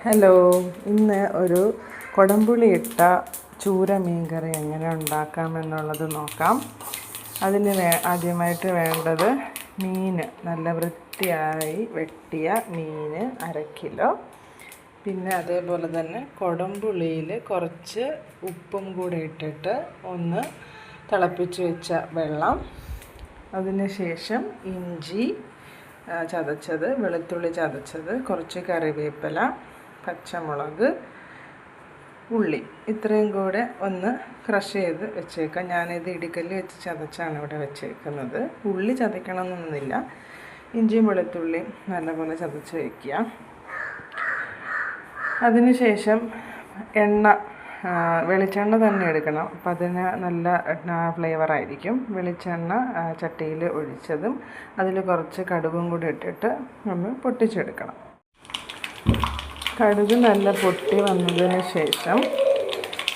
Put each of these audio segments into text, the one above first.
Hello, ഇന്ന് ഒരു കൊടംപുളി ഇട്ട ചൂര മീൻകറി എങ്ങനെ ഉണ്ടാക്കാമെന്നുള്ളത് നോക്കാം. അതിന് ആദ്യമായിട്ട് വേണ്ടത് മീൻ, നല്ല വൃത്തിയായി വെട്ടിയ മീൻ 1/2 കിലോ. പിന്നെ അതേപോലെ തന്നെ കൊടംപുളിയിൽ കുറച്ച് ഉപ്പും കൂടി ഇട്ടിട്ട് ഒന്ന് തിളപ്പിച്ച് വെച്ച വെള്ളം. അതിന് ശേഷം ഇഞ്ചി ചതച്ചത്, വെളുത്തുള്ളി ചതച്ചത്, കുറച്ച് കറിവേപ്പില, പച്ചമുളക്, ഉള്ളി, ഇത്രയും കൂടെ ഒന്ന് ക്രഷ് ചെയ്ത് വെച്ചേക്കാം. ഞാനിത് ഇടിക്കല്ല് വെച്ച് ചതച്ചാണ് ഇവിടെ വെച്ചേക്കുന്നത്. ഉള്ളി ചതയ്ക്കണമെന്നൊന്നുമില്ല, ഇഞ്ചിയും വെളുത്തുള്ളിയും നല്ലപോലെ ചതച്ച് വയ്ക്കുക. അതിനുശേഷം വെളിച്ചെണ്ണ തന്നെ എടുക്കണം, അപ്പം അതിന് നല്ല ഫ്ലേവറായിരിക്കും. വെളിച്ചെണ്ണ ചട്ടിയിൽ ഒഴിച്ചതും അതിൽ കുറച്ച് കടുകും കൂടി ഇട്ടിട്ട് ഒന്ന് പൊട്ടിച്ചെടുക്കണം. കടുക് നല്ല പൊട്ടി വന്നതിന് ശേഷം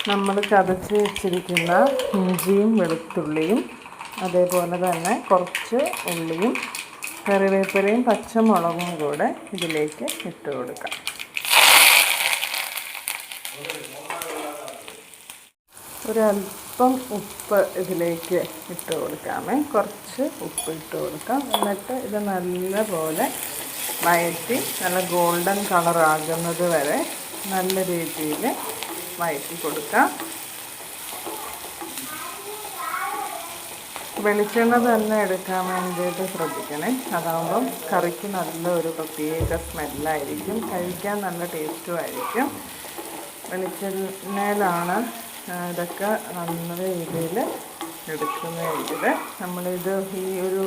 നമ്മൾ ചതച്ച് വെച്ചിരിക്കുന്ന ഇഞ്ചിയും വെളുത്തുള്ളിയും, അതേപോലെ തന്നെ കുറച്ച് ഉള്ളിയും കറിവേപ്പിലയും പച്ചമുളകും കൂടെ ഇതിലേക്ക് ഇട്ട് കൊടുക്കാം. ഒരല്പം ഉപ്പ് ഇതിലേക്ക് ഇട്ട് കൊടുക്കാമേ, കുറച്ച് ഉപ്പ് ഇട്ട് കൊടുക്കാം. എന്നിട്ട് ഇത് നല്ലപോലെ വഴറ്റി നല്ല ഗോൾഡൻ കളറാകുന്നത് വരെ നല്ല രീതിയിൽ വഴറ്റി കൊടുക്കാം. വെളിച്ചെണ്ണ തന്നെ എടുക്കാൻ വേണ്ടിയിട്ട് ശ്രദ്ധിക്കണേ, അതാകുമ്പം കറിക്ക് നല്ലൊരു പ്രത്യേക സ്മെല്ലായിരിക്കും, കഴിക്കാൻ നല്ല ടേസ്റ്റുമായിരിക്കും. വെളിച്ചെണ്ണയിലാണ് ഇതൊക്കെ നല്ല രീതിയിൽ എടുക്കുന്നതെങ്കിൽ നമ്മളിത് ഈ ഒരു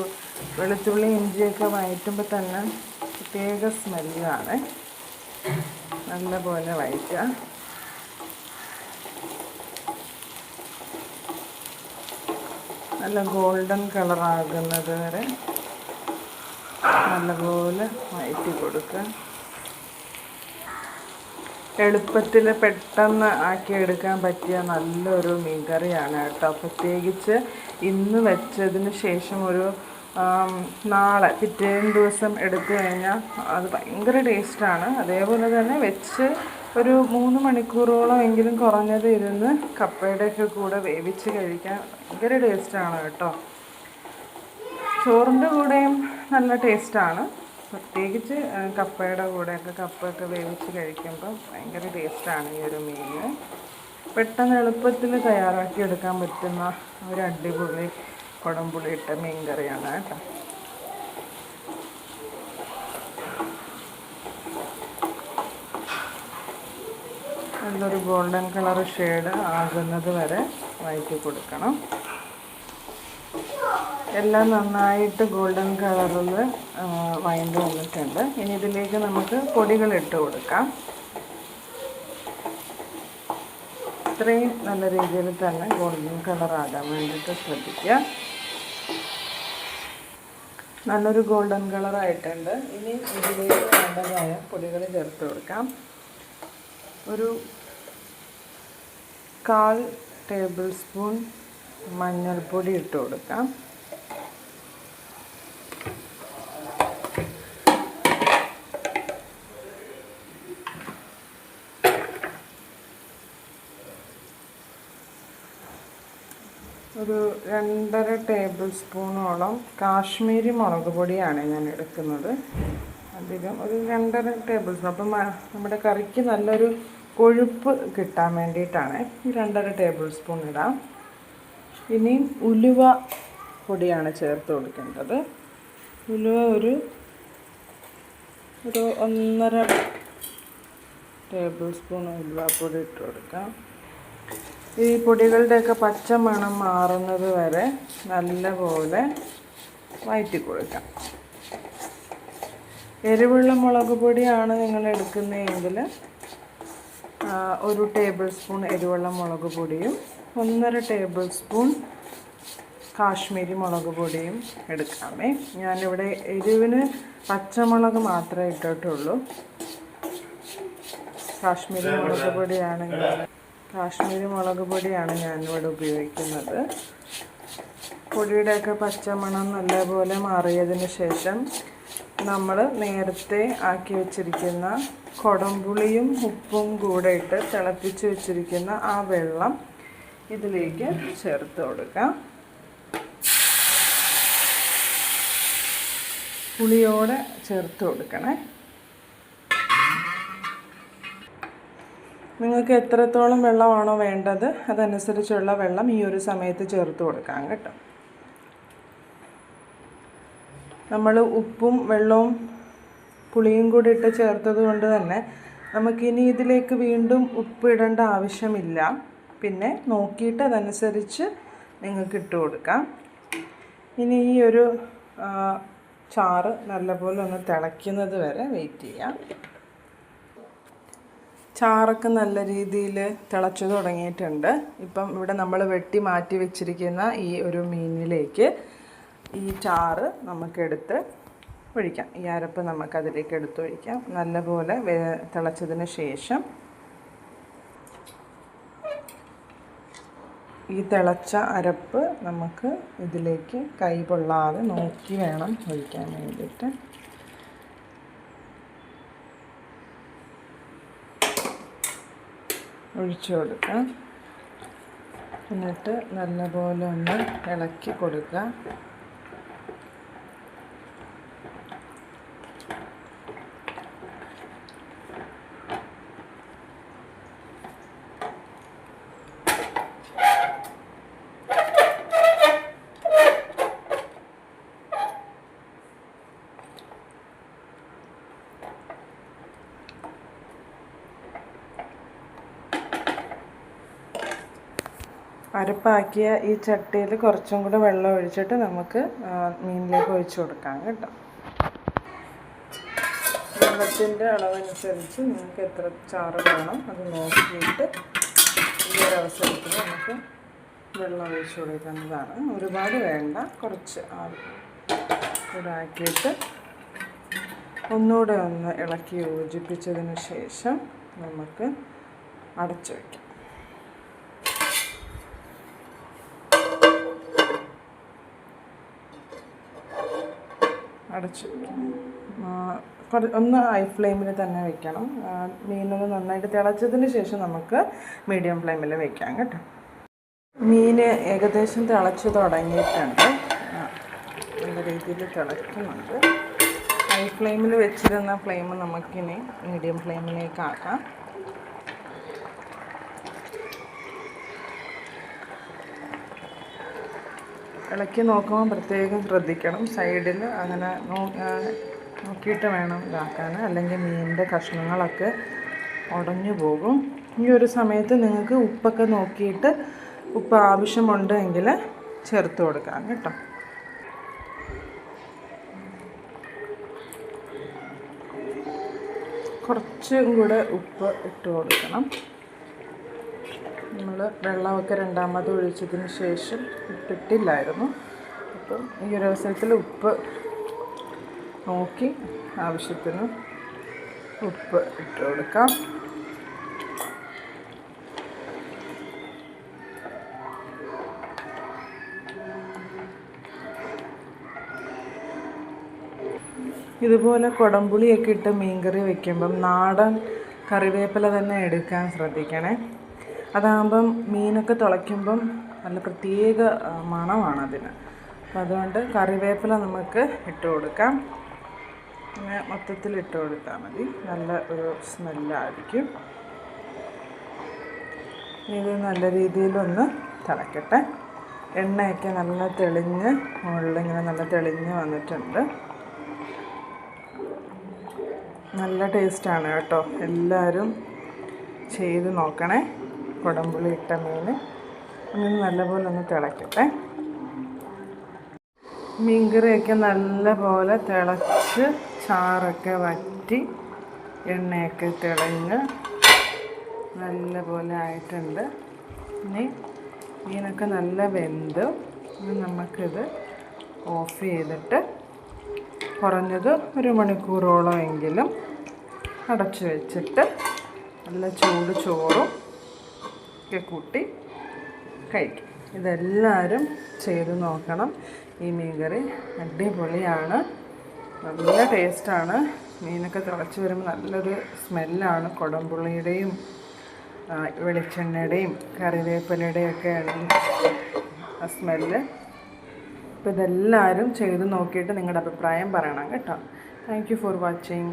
വെളുത്തുള്ളി ഇഞ്ചിയൊക്കെ വഴറ്റുമ്പോൾ തന്നെ പ്രത്യേക സ്മെല്ലാണ്. നല്ലപോലെ വഴറ്റുക. നല്ല ഗോൾഡൻ കളറാകുന്നത് വരെ നല്ലപോലെ വഴറ്റി കൊടുക്കുക. എളുപ്പത്തിൽ പെട്ടെന്ന് ആക്കിയെടുക്കാൻ പറ്റിയ നല്ലൊരു മീൻകറിയാണ് കേട്ടോ. പ്രത്യേകിച്ച് ഇന്ന് വെച്ചതിന് ശേഷം ഒരു നാളെ പിറ്റേന്ന് ദിവസം എടുത്തു കഴിഞ്ഞാൽ അത് ഭയങ്കര ടേസ്റ്റാണ്. അതേപോലെ തന്നെ വെച്ച് ഒരു 3 മണിക്കൂറോളം എങ്കിലും കുറഞ്ഞത് ഇരുന്ന് കപ്പയുടെയൊക്കെ കൂടെ വേവിച്ച് കഴിക്കാൻ ഭയങ്കര ടേസ്റ്റാണ് കേട്ടോ. ചോറിൻ്റെ കൂടെയും നല്ല ടേസ്റ്റാണ്, പ്രത്യേകിച്ച് കപ്പയുടെ കൂടെയൊക്കെ കപ്പയൊക്കെ വേവിച്ച് കഴിക്കുമ്പോൾ ഭയങ്കര ടേസ്റ്റാണ് ഈ ഒരു മീൻ. പെട്ടെന്ന് എളുപ്പത്തിൽ തയ്യാറാക്കി എടുക്കാൻ പറ്റുന്ന ഒരു അടിപൊളി കൊടംപുളി ഇട്ട മീൻ കറിയാണ് കേട്ടോ. നല്ലൊരു ഗോൾഡൻ കളർ ഷെയ്ഡ് ആകുന്നത് വരെ വഴറ്റി കൊടുക്കണം. എല്ലാം നന്നായിട്ട് ഗോൾഡൻ കളറിൽ വഴണ്ട് വന്നിട്ടുണ്ട്. ഇനി ഇതിലേക്ക് നമുക്ക് പൊടികൾ ഇട്ട് കൊടുക്കാം. ഇത്രയും നല്ല രീതിയിൽ തന്നെ ഗോൾഡൻ കളറാകാൻ വേണ്ടിയിട്ട് ശ്രദ്ധിക്കുക. നല്ലൊരു ഗോൾഡൻ കളറായിട്ടുണ്ട്. ഇനി ഇതിലേക്ക് വേണ്ടതായ പൊടികൾ ചേർത്ത് കൊടുക്കാം. ഒരു 1/4 ടേബിൾ സ്പൂൺ മഞ്ഞൾപ്പൊടി ഇട്ട് കൊടുക്കാം. ഒരു 2.5 ടേബിൾ സ്പൂണോളം കാശ്മീരി മുളക് പൊടിയാണ് ഞാൻ എടുക്കുന്നത്. അധികം ഒരു 2.5 ടേബിൾ സ്പൂൺ. അപ്പം നമ്മുടെ കറിക്ക് നല്ലൊരു കൊഴുപ്പ് കിട്ടാൻ വേണ്ടിയിട്ടാണ് ഈ 2.5 ടേബിൾ സ്പൂൺ ഇടാം. ഇനി ഉലുവ പൊടിയാണ് ചേർത്ത് കൊടുക്കേണ്ടത്. ഉലുവ ഒരു 1.5 ടേബിൾ സ്പൂൺ ഉലുവപ്പൊടി ഇട്ട് കൊടുക്കാം. ഈ പൊടികളുടെയൊക്കെ പച്ച മണം മാറുന്നത് വരെ നല്ലപോലെ വഴറ്റി കൊടുക്കാം. എരിവുള്ള മുളക് പൊടിയാണ് നിങ്ങൾ എടുക്കുന്നതെങ്കിൽ 1 ടേബിൾ സ്പൂൺ എരിവുള്ള മുളക് പൊടിയും 1.5 ടേബിൾ സ്പൂൺ കാശ്മീരി മുളക് പൊടിയും എടുക്കാമേ. ഞാനിവിടെ എരിവിന് പച്ചമുളക് മാത്രമേ ഇട്ടിട്ടുള്ളൂ. കാശ്മീരി മുളക് പൊടിയാണ് ഞാനിവിടെ ഉപയോഗിക്കുന്നത്. പൊടിയുടെയൊക്കെ പച്ചമണം നല്ലപോലെ മാറിയതിന് ശേഷം നമ്മൾ നേരത്തെ ആക്കി വെച്ചിരിക്കുന്ന കുടംപുളിയും ഉപ്പും കൂടെ ഇട്ട് തിളപ്പിച്ച് വെച്ചിരിക്കുന്ന ആ വെള്ളം ഇതിലേക്ക് ചേർത്ത് കൊടുക്കാം. പുളിയോടെ ചേർത്ത് കൊടുക്കണേ. നിങ്ങൾക്ക് എത്രത്തോളം വെള്ളമാണോ വേണ്ടത് അതനുസരിച്ചുള്ള വെള്ളം ഈ ഒരു സമയത്ത് ചേർത്ത് കൊടുക്കാം കേട്ടോ. നമ്മൾ ഉപ്പും വെള്ളവും പുളിയും കൂടി ഇട്ട് ചേർത്തത് കൊണ്ട് തന്നെ നമുക്കിനി ഇതിലേക്ക് വീണ്ടും ഉപ്പ് ഇടേണ്ട ആവശ്യമില്ല. പിന്നെ നോക്കിയിട്ട് അതനുസരിച്ച് നിങ്ങൾക്ക് ഇട്ട് കൊടുക്കാം. ഇനി ഈ ഒരു ചാറ് നല്ലപോലെ ഒന്ന് തിളയ്ക്കുന്നത് വരെ വെയിറ്റ് ചെയ്യാം. ചാറൊക്കെ നല്ല രീതിയിൽ തിളച്ചു തുടങ്ങിയിട്ടുണ്ട്. ഇപ്പം ഇവിടെ നമ്മൾ വെട്ടി മാറ്റി വെച്ചിരിക്കുന്ന ഈ ഒരു മീനിലേക്ക് ഈ ചാറ് നമുക്കെടുത്ത് ഒഴിക്കാം. ഈ അരപ്പ് നമുക്കതിലേക്ക് എടുത്തൊഴിക്കാം. നല്ലപോലെ തിളച്ചതിന് ശേഷം ഈ തിളച്ച അരപ്പ് നമുക്ക് ഇതിലേക്ക് കൈ പൊള്ളാതെ നോക്കി വേണം ഒഴിക്കാൻ വേണ്ടിയിട്ട്. ഒഴിച്ചു കൊടുക്കാം. എന്നിട്ട് നല്ലപോലെ ഒന്ന് ഇളക്കി കൊടുക്കുക. അരപ്പാക്കിയ ഈ ചട്ടിയിൽ കുറച്ചും കൂടെ വെള്ളം ഒഴിച്ചിട്ട് നമുക്ക് മീനിലേക്ക് ഒഴിച്ചു കൊടുക്കാം കേട്ടോ. വെള്ളത്തിൻ്റെ അളവനുസരിച്ച് നിങ്ങൾക്ക് എത്ര ചാറ് വേണം അത് നോക്കിയിട്ട് ഈ ഒരു അവസരത്തിൽ നമുക്ക് വെള്ളം ഒഴിച്ചു കൊടുക്കുന്നതാണ്. ഒരുപാട് വേണ്ട, കുറച്ച് ഇതാക്കിയിട്ട് ഒന്നുകൂടെ ഒന്ന് ഇളക്കി യോജിപ്പിച്ചതിന് ശേഷം നമുക്ക് അടച്ചു വയ്ക്കാം. അടച്ച് ഒന്ന് ഹൈ ഫ്ലെയിമിൽ തന്നെ വെക്കണം. മീനൊന്ന് നന്നായിട്ട് തിളച്ചതിന് ശേഷം നമുക്ക് മീഡിയം ഫ്ലെയിമിൽ വെക്കാം കേട്ടോ. മീൻ ഏകദേശം തിളച്ച് തുടങ്ങിയിട്ടുണ്ട്. നല്ല രീതിയിൽ തിളയ്ക്കുന്നുണ്ട്. ഹൈ ഫ്ലെയിമിൽ വെച്ചിരുന്ന ഫ്ലെയിം നമുക്കിനി മീഡിയം ഫ്ലെയിമിലേക്ക് ആക്കാം. ഇളക്കി നോക്കുമ്പോൾ പ്രത്യേകം ശ്രദ്ധിക്കണം. സൈഡിൽ അങ്ങനെ നോക്കിയിട്ട് വേണം ഇതാക്കാൻ, അല്ലെങ്കിൽ മീനിൻ്റെ കഷ്ണങ്ങളൊക്കെ ഉടഞ്ഞു പോകും. ഈ ഒരു സമയത്ത് നിങ്ങൾക്ക് ഉപ്പൊക്കെ നോക്കിയിട്ട് ഉപ്പ് ആവശ്യമുണ്ടെങ്കിൽ ചേർത്ത് കൊടുക്കാം കേട്ടോ. കുറച്ചും കൂടെ ഉപ്പ് ഇട്ട് കൊടുക്കണം. നമ്മൾ വെള്ളമൊക്കെ രണ്ടാമത് ഒഴിച്ചതിന് ശേഷം ഇട്ടിട്ടില്ലായിരുന്നു. അപ്പം ഈ ഒരു അവസരത്തിൽ ഉപ്പ് നോക്കി ആവശ്യത്തിന് ഉപ്പ് ഇട്ട് കൊടുക്കാം. ഇതുപോലെ കുടംപുളിയൊക്കെ ഇട്ട് മീൻകറി വയ്ക്കുമ്പം നാടൻ കറിവേപ്പില തന്നെ എടുക്കാൻ ശ്രദ്ധിക്കണേ. അതാകുമ്പം മീനൊക്കെ തിളയ്ക്കുമ്പം നല്ല പ്രത്യേക മണമാണതിന്. അപ്പം അതുകൊണ്ട് കറിവേപ്പില നമുക്ക് ഇട്ട് കൊടുക്കാം. പിന്നെ മൊത്തത്തിൽ ഇട്ട് കൊടുത്താൽ മതി, നല്ല ഒരു സ്മെല്ലായിരിക്കും. ഇത് നല്ല രീതിയിലൊന്ന് തിളയ്ക്കട്ടെ. എണ്ണയൊക്കെ നല്ല തെളിഞ്ഞ് മുകളിലിങ്ങനെ നല്ല തെളിഞ്ഞ് വന്നിട്ടുണ്ട്. നല്ല ടേസ്റ്റാണ് കേട്ടോ. എല്ലാവരും ചെയ്ത് നോക്കണേ. കുടംപുളി ഇട്ട മീൻ അങ്ങനെ നല്ലപോലെ ഒന്ന് തിളയ്ക്കട്ടെ. മീൻകറിയൊക്കെ നല്ലപോലെ തിളച്ച് ചാറൊക്കെ വറ്റി എണ്ണയൊക്കെ തെളിഞ്ഞ് നല്ലപോലെ ആയിട്ടുണ്ട്. ഇനി മീനൊക്കെ നല്ല വെന്ത് ഇനി നമുക്കിത് ഓഫ് ചെയ്തിട്ട് കുറഞ്ഞത് 1 മണിക്കൂറോളം എങ്കിലും അടച്ചു വെച്ചിട്ട് നല്ല ചൂട് ചോറും ഒക്കെ കൂട്ടി കഴിക്കും. ഇതെല്ലാവരും ചെയ്ത് നോക്കണം. ഈ മീൻകറി അടിപൊളിയാണ്, നല്ല ടേസ്റ്റാണ്. മീനൊക്കെ തിളച്ച് വരുമ്പോൾ നല്ലൊരു സ്മെല്ലാണ്. കുടംപുളിയുടെയും വെളിച്ചെണ്ണയുടെയും കറിവേപ്പിലയുടെയും ഒക്കെയാണ് ആ സ്മെല്ല്. അപ്പോൾ ഇതെല്ലാവരും ചെയ്ത് നോക്കിയിട്ട് നിങ്ങളുടെ അഭിപ്രായം പറയണം കേട്ടോ. Thank you for watching.